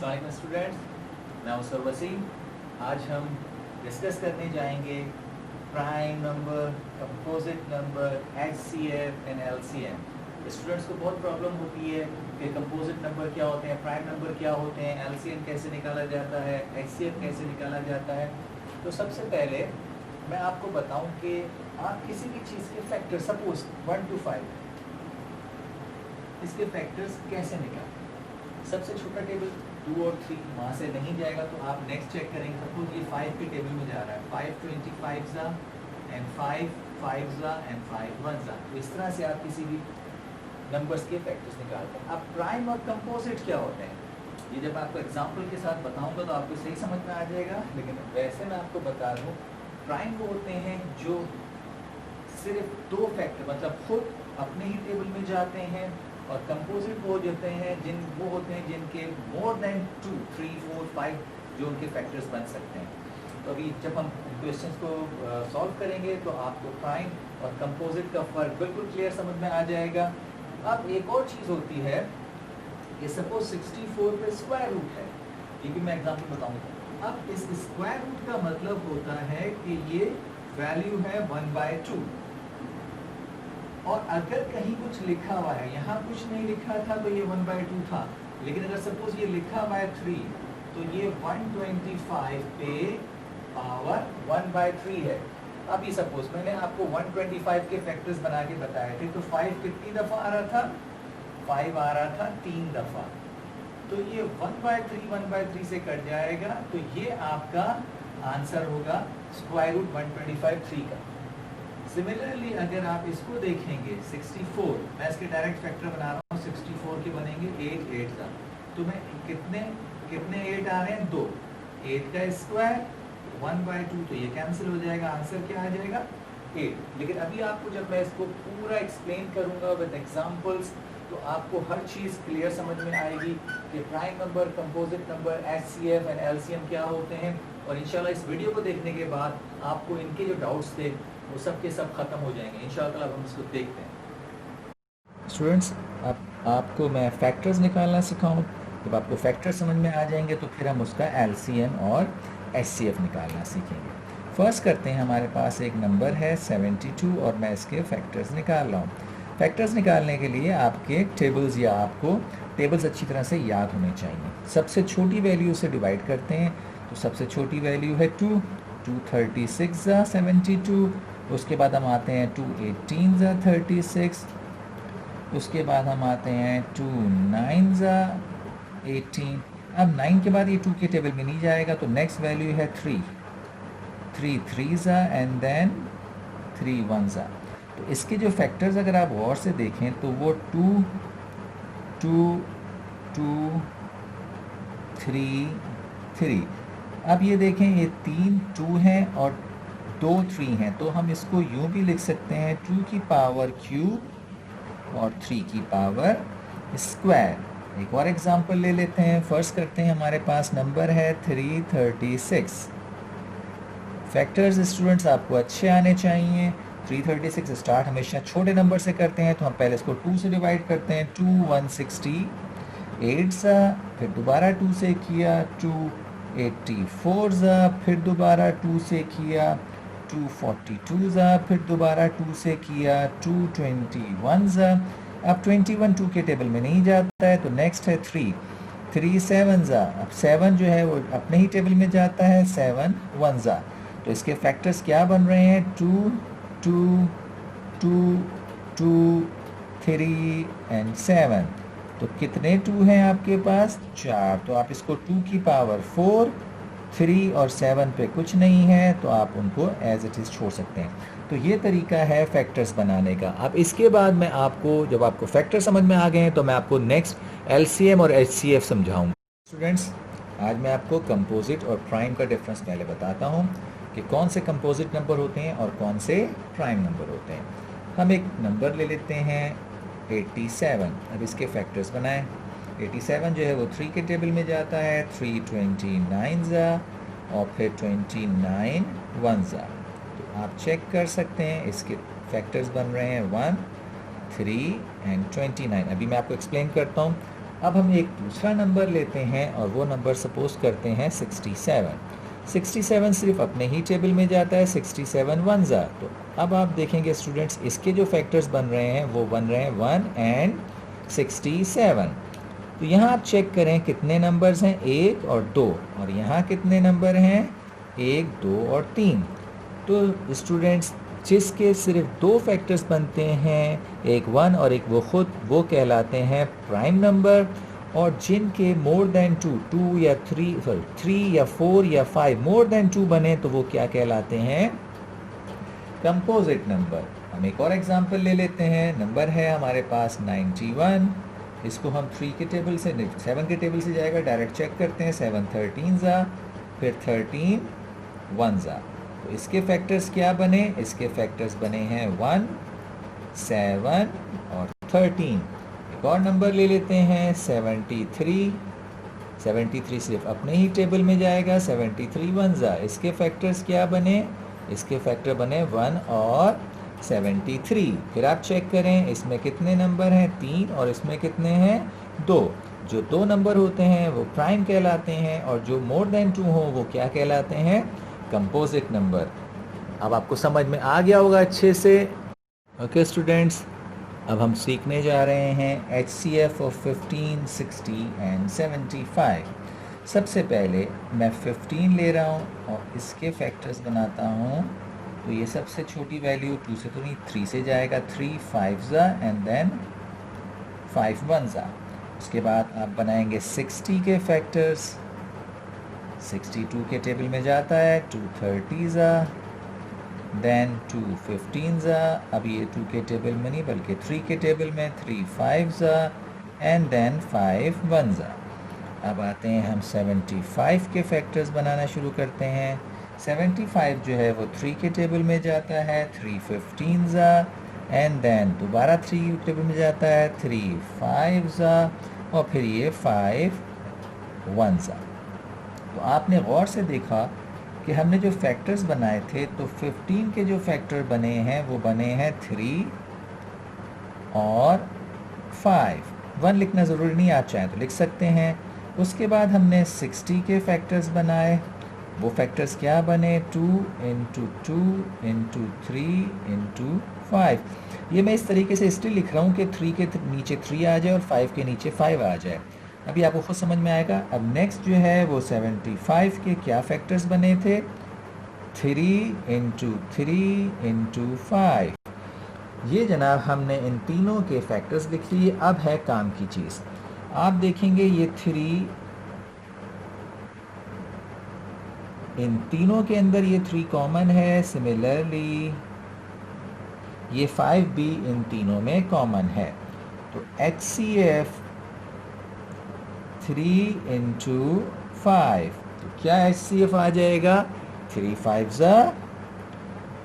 अस्सलाम स्टूडेंट्स, मैं हूं सर वसीम। आज हम डिस्कस करने जाएंगे prime number, composite number, HCF and LCM। Students को बहुत प्रॉब्लम होती है कि कंपोजिट नंबर क्या होते हैं, प्राइम नंबर क्या होते हैं, LCM कैसे निकाला जाता है, HCF कैसे निकाला जाता है। तो सबसे पहले मैं आपको बताऊं कि आप किसी भी चीज़ के फैक्टर, सपोज 1 to 5, इसके फैक्टर्स कैसे निकालें। सबसे छोटा टेबल 2 और 3, वहाँ से नहीं जाएगा तो आप नेक्स्ट चेक करेंगे। सपोज ये 5 के टेबल में जा रहा है, 5 25 एंड 5 5 एंड 5 1 तो इस तरह से आप किसी भी नंबर्स के फैक्टर्स निकालते हैं। अब प्राइम और कंपोजिट क्या होते हैं, ये जब आपको एग्जांपल के साथ बताऊंगा तो आपको सही समझ में आ जाएगा। लेकिन वैसे मैं आपको बता दूँ, प्राइम वो होते हैं जो सिर्फ 2 फैक्टर मतलब खुद अपने ही टेबल में जाते हैं, और कंपोजिट वो होते हैं जिनके मोर देन 2 3 4 5 जो उनके फैक्टर्स बन सकते हैं। तो अभी जब हम क्वेश्चंस को सॉल्व करेंगे तो आपको प्राइम और कंपोजिट का फर्क बिल्कुल क्लियर समझ में आ जाएगा। अब एक और चीज़ होती है कि सपोज 64 पे स्क्वायर रूट है, ये भी मैं एग्जाम्पल बताऊंगा। अब इस स्क्वायर रूट का मतलब होता है कि ये वैल्यू है 1/2, और अगर कहीं कुछ लिखा हुआ है, यहाँ कुछ नहीं लिखा था तो ये 1/2 था, लेकिन अगर सपोज ये लिखा हुआ है 3 तो ये 125 पे पावर 1/3 है। अभी सपोज मैंने आपको 125 के फैक्टर्स बना के बताए थे, तो 5 कितनी दफ़ा आ रहा था, 5 आ रहा था 3 दफ़ा, तो ये 1/3 से कट जाएगा, तो ये आपका आंसर होगा स्क्वायर रूट 125 3 का। सिमिलरली अगर आप इसको देखेंगे 64, मैं इसके डायरेक्ट फैक्टर बना रहा हूँ, 64 के बनेंगे 8 8 का, तो मैं कितने 8 आ रहे हैं 2, 8 का स्क्वायर 1/2, तो ये कैंसिल हो जाएगा, आंसर क्या आ जाएगा 8। लेकिन अभी आपको जब मैं इसको पूरा एक्सप्लेन करूँगा विद एग्जाम्पल्स तो आपको हर चीज़ क्लियर समझ में आएगी कि prime number, composite number, HCF and LCM क्या होते हैं। और इंशाल्लाह इस वीडियो को देखने के बाद आपको इनके जो डाउट्स थे वो सब के सब ख़त्म हो जाएंगे इंशाल्लाह। अब हम इसको देखते हैं। स्टूडेंट्स, अब आपको मैं फैक्टर्स निकालना सिखाऊं। जब आपको फैक्टर्स समझ में आ जाएंगे तो फिर हम उसका LCM और HCF निकालना सीखेंगे। फर्स्ट करते हैं, हमारे पास एक नंबर है 72 और मैं इसके फैक्टर्स निकाल रहा हूँ। फैक्टर्स निकालने के लिए आपके टेबल्स या आपको टेबल्स अच्छी तरह से याद होने चाहिए। सबसे छोटी वैल्यू से डिवाइड करते हैं, तो सबसे छोटी वैल्यू है 2, 2 36 72, उसके बाद हम आते हैं 2 18 36, उसके बाद हम आते हैं 2 9 18। अब 9 के बाद ये 2 के टेबल में नहीं जाएगा, तो नेक्स्ट वैल्यू है 3 3 एंड देन 3 1। तो इसके जो फैक्टर्स अगर आप गौर से देखें तो वो 2 2 2 3 3। अब ये देखें, ये 3 2 हैं और 2 3 हैं, तो हम इसको यूँ भी लिख सकते हैं 2 की पावर क्यूब और 3 की पावर स्क्वायर। एक और एग्जांपल ले लेते हैं। फर्स्ट करते हैं, हमारे पास नंबर है 336। फैक्टर्स स्टूडेंट्स आपको अच्छे आने चाहिए। 336 स्टार्ट हमेशा छोटे नंबर से करते हैं, तो हम पहले इसको 2 से डिवाइड करते हैं। 2 168 फिर दोबारा 2 से किया, 2 84 फिर दोबारा 2 से किया, 2 42 फिर दोबारा 2 से किया, 2 21 अब 21 2 के टेबल में नहीं जाता है, तो नेक्स्ट है 3 7 अब 7 जो है वो अपने ही टेबल में जाता है, 7 1 तो इसके फैक्टर्स क्या बन रहे हैं 2 2 2 2 3 एंड 7। तो कितने 2 हैं आपके पास, 4। तो आप इसको 2 की पावर 4, 3 और 7 पे कुछ नहीं है, तो आप उनको एज इट इज़ छोड़ सकते हैं। तो ये तरीका है फैक्टर्स बनाने का। अब इसके बाद मैं आपको, जब आपको फैक्टर समझ में आ गए हैं, तो मैं आपको नेक्स्ट LCM और HCF समझाऊंगा। स्टूडेंट्स, आज मैं आपको कंपोजिट और प्राइम का डिफरेंस पहले बताता हूँ कि कौन से कंपोजिट नंबर होते हैं और कौन से प्राइम नंबर होते हैं। हम एक नंबर ले लेते हैं 87। अब इसके फैक्टर्स बनाएं। 87 जो है वो 3 के टेबल में जाता है, 3 29 और फिर 29 1। तो आप चेक कर सकते हैं, इसके फैक्टर्स बन रहे हैं 1 3 एंड 29। अभी मैं आपको एक्सप्लेन करता हूँ। अब हम एक दूसरा नंबर लेते हैं और वो नंबर सपोज करते हैं 67। 67 सिर्फ अपने ही टेबल में जाता है, 67 वन ज़ा। तो अब आप देखेंगे स्टूडेंट्स, इसके जो फैक्टर्स बन रहे हैं वो बन रहे हैं 1 एंड 67। तो यहाँ आप चेक करें कितने नंबर्स हैं, 1 और 2, और यहाँ कितने नंबर हैं, 1, 2 और 3। तो स्टूडेंट्स जिसके सिर्फ दो फैक्टर्स बनते हैं, एक 1 और एक वो खुद, वो कहलाते हैं प्राइम नंबर। और जिनके मोर देन 2 या 3 या 4 या 5 मोर देन 2 बने तो वो क्या कहलाते हैं, कंपोजिट नंबर। हम एक और एग्जांपल ले लेते हैं। नंबर है हमारे पास 91। इसको हम 3 के टेबल से 7 के टेबल से जाएगा, डायरेक्ट चेक करते हैं। 7 13 ज़ा, फिर 13 1 ज़ा। तो इसके फैक्टर्स क्या बने, इसके फैक्टर्स बने हैं 1, 7 और 13। एक और नंबर ले लेते हैं 73। 73 सिर्फ अपने ही टेबल में जाएगा, 73 1 ज़ा। इसके फैक्टर्स क्या बने, इसके फैक्टर बने 1 और 73। फिर आप चेक करें इसमें कितने नंबर हैं, 3, और इसमें कितने हैं, 2। जो 2 नंबर होते हैं वो प्राइम कहलाते हैं, और जो मोर देन 2 हो वो क्या कहलाते हैं, कंपोजिट नंबर। अब आपको समझ में आ गया होगा अच्छे से। ओके स्टूडेंट्स, अब हम सीखने जा रहे हैं HCF ऑफ 15, 60 एंड 75। सबसे पहले मैं 15 ले रहा हूँ और इसके फैक्टर्स बनाता हूँ। तो ये सबसे छोटी वैल्यू 2 से तो नहीं, 3 से जाएगा, 3 5 ज़ा एंड देन 5 1 ज़ा। उसके बाद आप बनाएंगे 60 के फैक्टर्स। 62 के टेबल में जाता है, 2 30 ज़ा, देन 2 15 ज़ा। अब ये 2 के टेबल में नहीं बल्कि 3 के टेबल में, 3 5 ज़ा एंड देन 5 1 ज़ा। अब आते हैं हम 75 के फैक्टर्स बनाना शुरू करते हैं। 75 जो है वो 3 के टेबल में जाता है, 3 15 ज़ा एंड देन दोबारा 3 टेबल में जाता है, 3 5 ज़ा और फिर ये 5 1 ज़ा। तो आपने गौर से देखा कि हमने जो फैक्टर्स बनाए थे, तो 15 के जो फैक्टर बने हैं वो बने हैं 3 और 5। 1 लिखना ज़रूरी नहीं, आप चाहें तो लिख सकते हैं। उसके बाद हमने 60 के फैक्टर्स बनाए। वो फैक्टर्स क्या बने, 2 इंटू 2 इंटू 3 इंटू 5। ये मैं इस तरीके से इसलिए लिख रहा हूँ कि 3 के नीचे 3 आ जाए और 5 के नीचे 5 आ जाए। अभी आपको खुद समझ में आएगा। अब नेक्स्ट जो है वो 75 के क्या फैक्टर्स बने थे, 3 इंटू 3 इंटू 5। ये जनाब हमने इन तीनों के फैक्टर्स लिख लिए। अब है काम की चीज़। आप देखेंगे ये 3, इन तीनों के अंदर ये 3 कॉमन है। सिमिलरली ये 5 भी इन तीनों में कॉमन है। तो HCF 3 इंटू 5, तो क्या HCF आ जाएगा, 3 5 ज़ा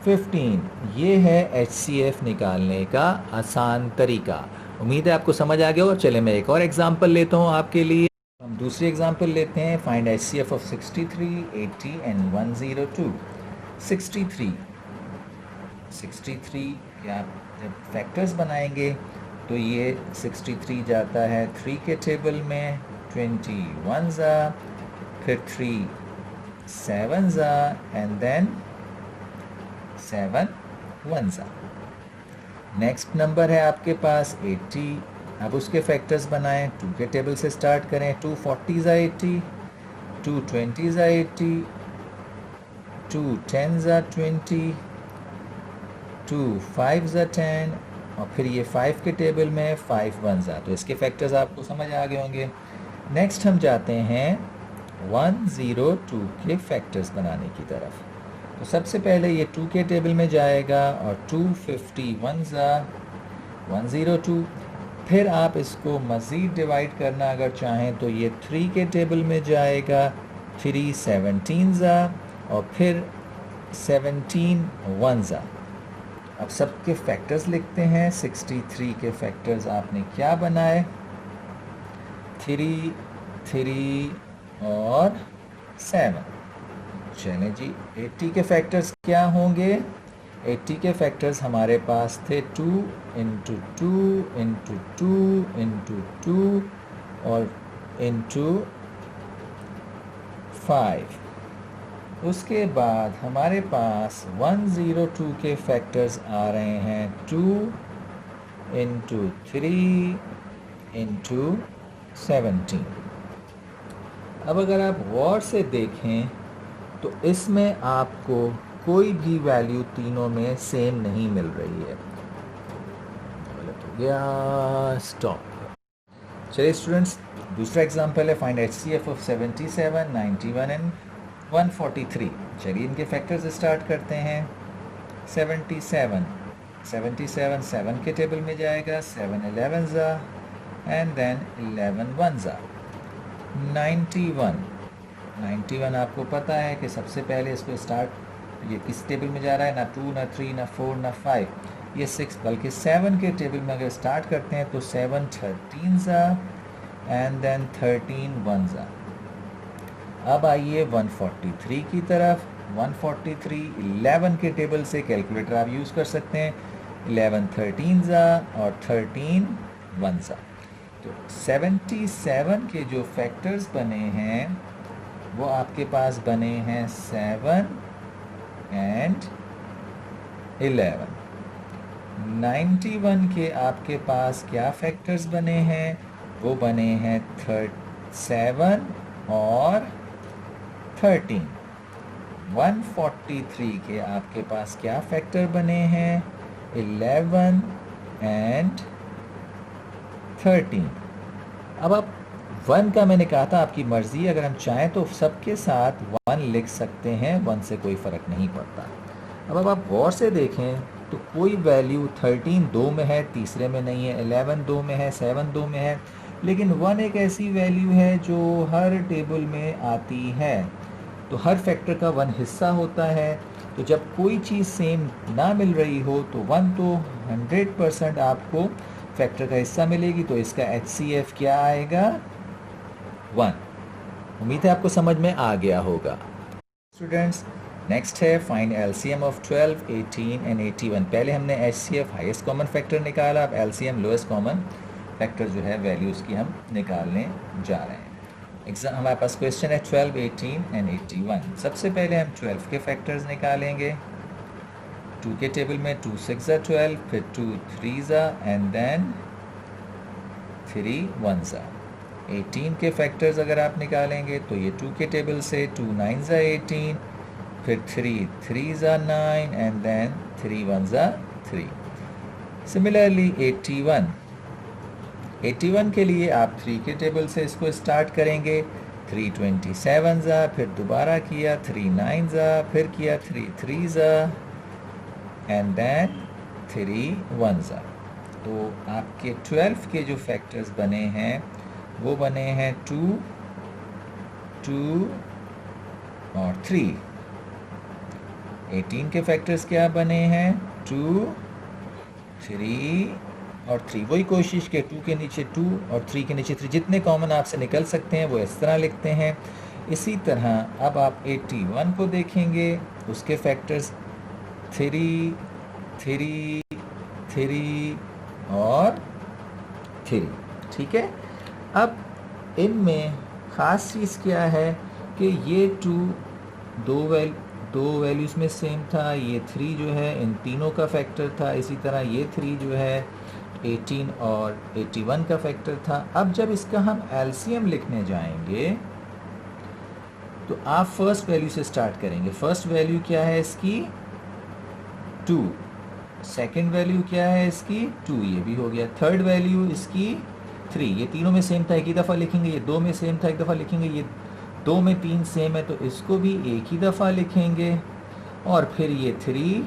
15। ये है HCF निकालने का आसान तरीका। उम्मीद है आपको समझ आ गया होगा। चले मैं एक और एग्जांपल लेता हूँ आपके लिए। हम दूसरी एग्जांपल लेते हैं। Find HCF of 63, 80 and 102। 63 के आप जब फैक्टर्स बनाएंगे तो ये 63 जाता है 3 के टेबल में, 21 ज़ा, फिर 3 7 ज़ा एंड देन 7 1 ज़ा। नेक्स्ट नंबर है आपके पास 80। अब उसके फैक्टर्स बनाएं। 2 के टेबल से स्टार्ट करें। 2 40 ज़ा 80, 2 20 ज़ा 80, 2 10 ज़ा 20, 2 5 ज़ा 10 और फिर ये 5 के टेबल में 5 1 ज़ा। तो इसके फैक्टर्स आपको समझ आ गए होंगे। नेक्स्ट हम जाते हैं 102 के फैक्टर्स बनाने की तरफ। तो सबसे पहले ये 2 के टेबल में जाएगा और 251 ज़ा 102। फिर आप इसको मज़ीद डिवाइड करना अगर चाहें तो ये 3 के टेबल में जाएगा, 3 17 ज़ा और फिर 17 1 ज़ा। अब सबके फैक्टर्स लिखते हैं। 63 के फैक्टर्स आपने क्या बनाए, 3 3 और 7। चलें जी, 80 के फैक्टर्स क्या होंगे। 80 के फैक्टर्स हमारे पास थे 2 इंटू 2 इंटू 2 इंटू 2 और इंटू 5। उसके बाद हमारे पास 102 के फैक्टर्स आ रहे हैं 2 इंटू 3 इंटू 17। अब अगर आप गौर से देखें तो इसमें आपको कोई भी वैल्यू तीनों में सेम नहीं मिल रही है। गलत हो गया, स्टॉप। चलिए स्टूडेंट्स, दूसरा एग्जांपल है फाइंड HCF ऑफ 77, 91 एंड 143। चलिए इनके फैक्टर्स स्टार्ट करते हैं। 77 7 के टेबल में जाएगा, 7 11 ज़ा एंड देन 11 1 ज़ा। 91 आपको पता है कि सबसे पहले इसको स्टार्ट, ये किस टेबल में जा रहा है, ना 2 ना 3 ना 4 ना 5, ये 6, बल्कि 7 के टेबल में अगर स्टार्ट करते हैं तो 7 13 ज़ा एंड देन 13 1 ज़ा। अब आइए 143 की तरफ। 143 11 के टेबल से कैलकुलेटर आप यूज़ कर सकते हैं। 11 13 ज़ा और 13 1 ज़ा। तो 77 के जो फैक्टर्स बने हैं वो आपके पास बने हैं 7 एंड 11। 91 के आपके पास क्या फैक्टर्स बने हैं, वो बने हैं 7 और 13। 143 के आपके पास क्या फैक्टर बने हैं, 11 एंड 13। अब आप 1 का मैंने कहा था आपकी मर्ज़ी, अगर हम चाहें तो सबके साथ 1 लिख सकते हैं, 1 से कोई फ़र्क नहीं पड़ता। अब आप गौर से देखें तो कोई वैल्यू 13 2 में है, तीसरे में नहीं है, 11 2 में है, 7 2 में है, लेकिन 1 एक ऐसी वैल्यू है जो हर टेबल में आती है। तो हर फैक्टर का 1 हिस्सा होता है। तो जब कोई चीज़ सेम ना मिल रही हो तो 1 तो 100% आपको फैक्टर का हिस्सा मिलेगी, तो इसका HCF क्या आएगा, 1। उम्मीद है आपको समझ में आ गया होगा। स्टूडेंट्स, नेक्स्ट है फाइंड LCM ऑफ 12, 18 एंड 81। पहले हमने HCF हाईएस्ट कॉमन फैक्टर निकाला, अब LCM लोएस्ट कॉमन फैक्टर जो है वैल्यूज़ की हम निकालने जा रहे हैं। हमारे पास क्वेश्चन है 12, 18 एंड 81। सबसे पहले हम 12 के फैक्टर्स निकालेंगे। 2 के टेबल में 2 6 ज़ा 12, फिर 2 3 ज़ा एंड देन 3 1 ज़ा। 18 के फैक्टर्स अगर आप निकालेंगे तो ये 2 के टेबल से 2 9 ज़ा 18, फिर 3 3 ज़ा 9 एंड देन 3 1 ज़ा 3। सिमिलरली 81 के लिए आप 3 के टेबल से इसको स्टार्ट करेंगे। 3 27 ज़ा, फिर दोबारा किया 3 9 ज़ा, फिर किया 3 3 ज़ा एंड देन 3 1 ज़ा। तो आपके 12 के जो फैक्टर्स बने हैं वो बने हैं 2 2 और 3। 18 के फैक्टर्स क्या बने हैं, 2 3 और 3। वही कोशिश के 2 के नीचे 2 और 3 के नीचे 3, जितने कॉमन आपसे निकल सकते हैं वो इस तरह लिखते हैं। इसी तरह अब आप 81 को देखेंगे, उसके फैक्टर्स 3 3 3 और 3। ठीक है। अब इनमें ख़ास चीज़ क्या है कि ये 2 दो वैल्यूज़ में सेम था, ये 3 जो है इन तीनों का फैक्टर था, इसी तरह ये 3 जो है 18 और 81 का फैक्टर था। अब जब इसका हम LCM लिखने जाएंगे तो आप फर्स्ट वैल्यू से स्टार्ट करेंगे। फर्स्ट वैल्यू क्या है इसकी, 2। सेकंड वैल्यू क्या है इसकी, 2, ये भी हो गया। थर्ड वैल्यू इसकी 3, ये तीनों में सेम था, एक ही दफ़ा लिखेंगे। ये 2 में सेम था, एक दफ़ा लिखेंगे। ये 2 में 3 सेम है तो इसको भी एक ही दफ़ा लिखेंगे। और फिर ये 3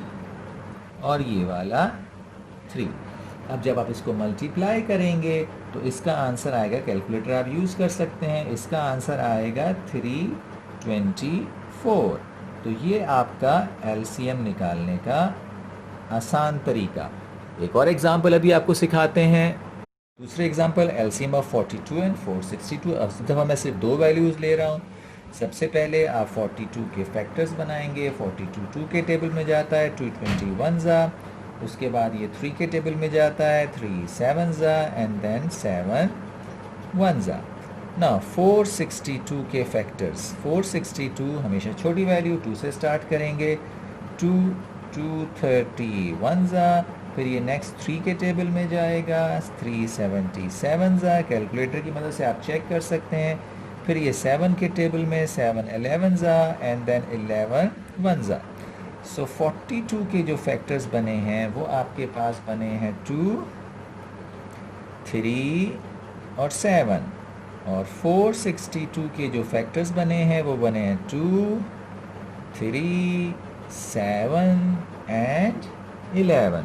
और ये वाला 3। अब जब आप इसको मल्टीप्लाई करेंगे तो इसका आंसर आएगा, कैलकुलेटर आप यूज़ कर सकते हैं, इसका आंसर आएगा 324। तो ये आपका LCM निकालने का आसान तरीका। एक और एग्जांपल अभी आपको सिखाते हैं। दूसरे एग्जांपल LCM ऑफ 42 एंड 462। अब इस दफ़ा मैं सिर्फ 2 वैल्यूज़ ले रहा हूँ। सबसे पहले आप 42 के फैक्टर्स बनाएंगे। 42 2 के टेबल में जाता है, 2 21 ज़ा। उसके बाद ये 3 के टेबल में जाता है, 3 7 ज़ा एंड देन 7 वनज़ा। ना 462 के फैक्टर्स, 462 हमेशा छोटी वैल्यू 2 से स्टार्ट करेंगे। 2 230 वनज़ा, फिर ये नेक्स्ट 3 के टेबल में जाएगा, 377 ज़ा, कैलकुलेटर की मदद से आप चेक कर सकते हैं। फिर ये 7 के टेबल में 7 11 ज़ा एंड देन 11 वनज़ा। सो 42 के जो फैक्टर्स बने हैं वो आपके पास बने हैं 2 3 और 7, और 462 के जो फैक्टर्स बने हैं वो बने हैं 2 3 7 एंड 11।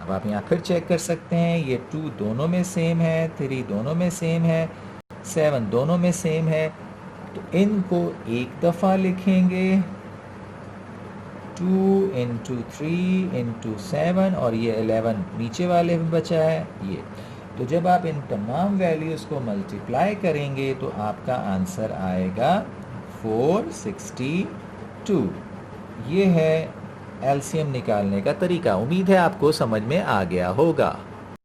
अब आप यहाँ फिर चेक कर सकते हैं, ये 2 दोनों में सेम है, 3 दोनों में सेम है, 7 दोनों में सेम है। तो इनको एक दफ़ा लिखेंगे 2 इंटू 3 इंटू 7, और ये 11 नीचे वाले में बचा है ये। तो जब आप इन तमाम वैल्यूज़ को मल्टीप्लाई करेंगे तो आपका आंसर आएगा 462। ये है एलसीएम निकालने का तरीका। उम्मीद है आपको समझ में आ गया होगा।